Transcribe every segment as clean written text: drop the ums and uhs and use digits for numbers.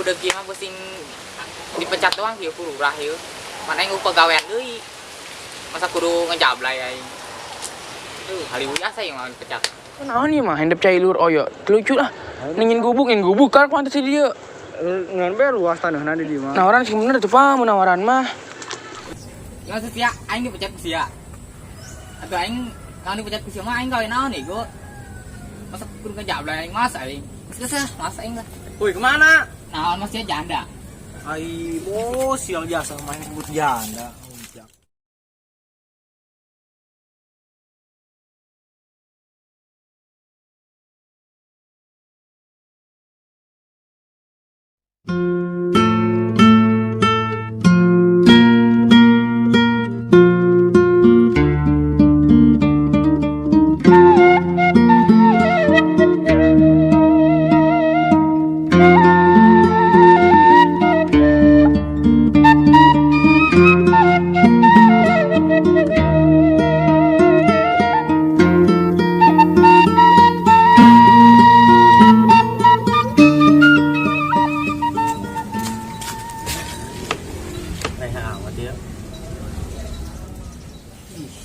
udah gimana pusing dipecat doang kieu lurah ieu. Mana yang pegawaian deui. Masa kudu ngejablay aing. Haliwuy asa yang mau dipecat. Naon ieu mah hendep cai lur oyo. Lucu lah. Ningin gubuk kan kuantar si dia. Ngan be luas tanahna di dieu mah. Nawaran sih bener tuh Pak, menawaran mah. Ya sia aing dipecat ku sia. Atuh aing kalau dipecat ku sia mah aing gawe naon nego. Masa kudu ngejablay aing mas aing. Mas aing lah. Woi, kemana? Naon mas sia janda. Ai, bos, sial jasa main kebut janda.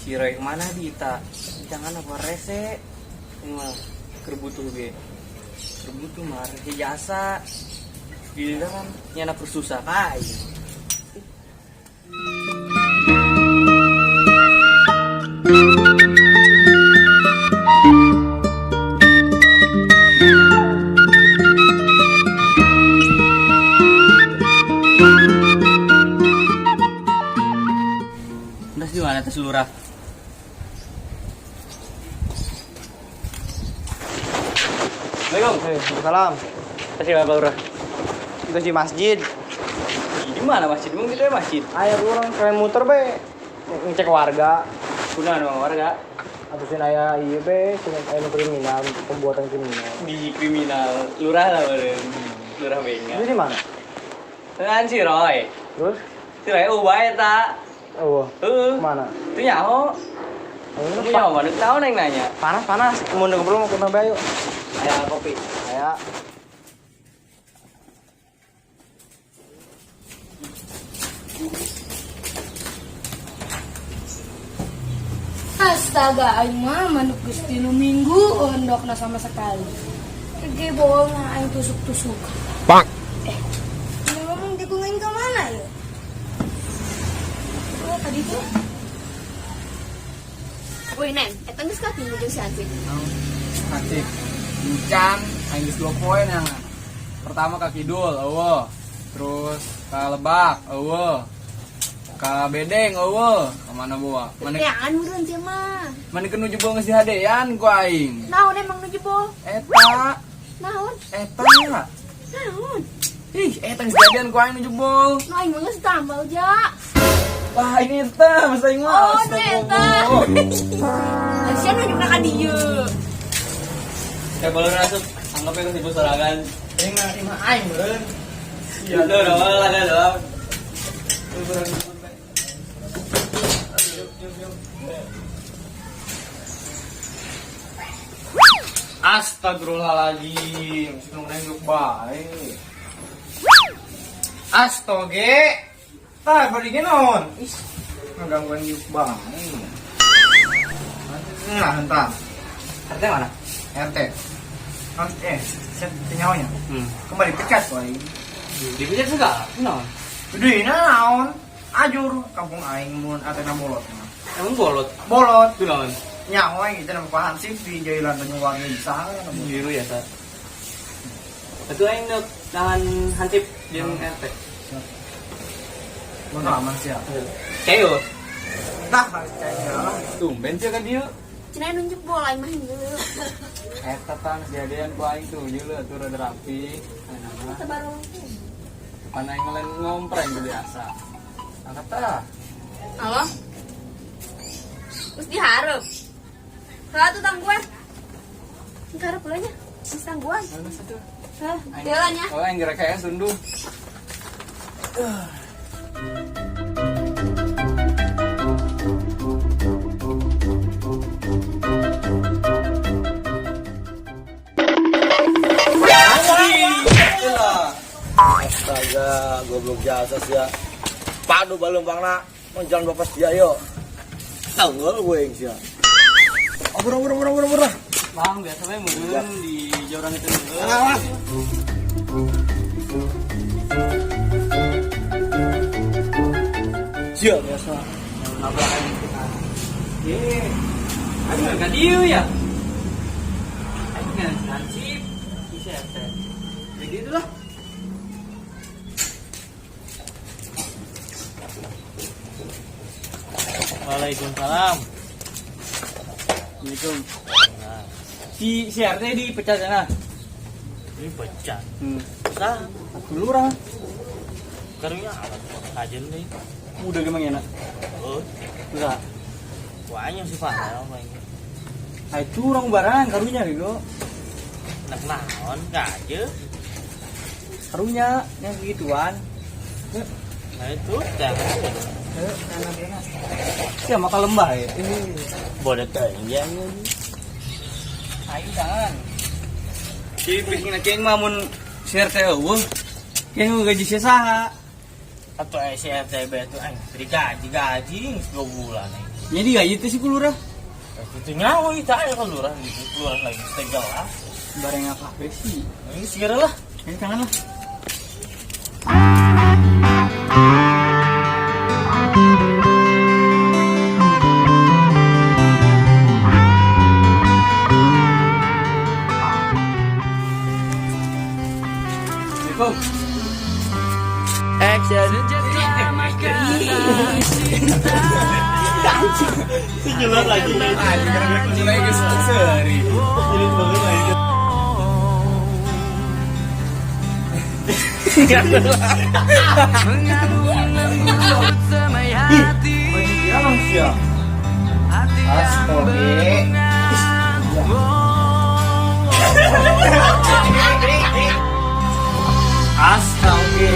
Si Roy kemana Dita? Jangan apa rese. Ini mah kerbutuh ge. Kerbutuh mah rese jasa. Giliran nyana persusah kai. Udah di mana tes lurah? Assalamualaikum. Salam. Kasih apa Lurah? Kita di masjid. Di mana masjid? Emang gitu ya masjid? Aya urang kalian muter be. Ngecek warga. Kunaon sama warga? Atusin aya ieu be, sing aya kriminal, pembuatan kriminal. Di kriminal Lurah lah beureun. Lurah benga. Ini di mana? Kan si Roy. Terus? Si Roy ubah eta. Oh, kemana? Itu nyaho. Itu nyaho mana tahu neng nanya. Panas. Mun ngobrol mau ke ayo. Aya kopi. Aya. Astaga, aing mah manuk geus 3 minggu ondokna sama sekali. Gede bohong aing tusuk-tusuk. Pak. Ini ngomong dikungain ke mana ya? Oh, tadi tuh. Woi Nen, eta geus ka tilu jeung si Hansip. Hansip. Bucan, aing geus 2 poin yang pertama ka kidul, eueuh. Terus ka Lebak, eueuh. Ka Bedeng, eueuh. Ka mana bawa? Teteangan meureun teh mah. Manikeun nu jebol geus dihadean ku aing. Naon emang nu jebol? Eta. Naon? Naon? Ih, eta geus dihadean ku aing nu jebol. Nu aing mah geus tambal ja. Wah, ini eta mas aing mah. Oh, eta. Asian nu juga ka dieu. Ya kalau masuk anggap aja si sorangan. Ini mah aing meureun. Iya, doang lah doang. Astagfirullahaladzim, sudah nengok baik. Astoge, tak beri genon. Is, ngegangguan yuk baik. Nah, hentam. RT mana? RT. Set penyawanya. Kembali pecat baik. Dipecat segala. Naon? Jadi naon? Ajur kampung aing mun atena bolot. Emang bolot. Bolot. Itu naon? Nyawa kita nama Pak Hansip di Jailan dan warga bisa. Biru ya, Sat. Itu aing nuk tangan Hansip jeung RT. Mun aman sih. Ceo. Tah percaya. Tumben sih kan dia. Cenah nu jebol aing mah heuh. Eta tang kejadian ku aing tuh ieu leuh atuh rada rapi. Aya Teu baru. Mana yang ngelen ngompreng tuh biasa. Angkat tah. Halo? Terus diharap. Kalau tuh tangguan. Diharap ulanya. Terus tangguan. Mana satu? Hah, jalannya. Oh, yang gerak sunduh. jasa sia. Padu balembangna menjalan bapas dia yo. Tanggul gue yang sia. Abur. Bang, biasa we meureun di jorang itu. Awas. Sia biasa. Nabrakan kita. Ayo enggak dieu ya. Ayo kan hansip. Bisa teh. Jadi itu lah. Waalaikumsalam. Assalamualaikum. Si RT dipecat sana. Ini pecat. Sah, dulu orang Karunya alat kajen deh. udah gimana ya nak? Oh, Enggak. wanya sih Pak. Apa ini? Ah itu orang barang karunya gitu. Nak naon kaje. Karunya yang begituan. Nah itu jangan. Enak-enak. Ya maka lembah ya. Boleh tanya Ayo jangan. Si bikin keng mamun share teh eueuh. Keng gaji sia saha? atau SRTB itu beri gaji 2 bulan. Jadi gaji teh si kulurah. Itu nyawa itu aja kelurahan gitu. Kelurahan lagi setegal lah. Bareng apa sih? Ini segera lah. Ini jangan lah. Jelas lagi. Mulai ke seri. Jelas banget lagi. Astaga.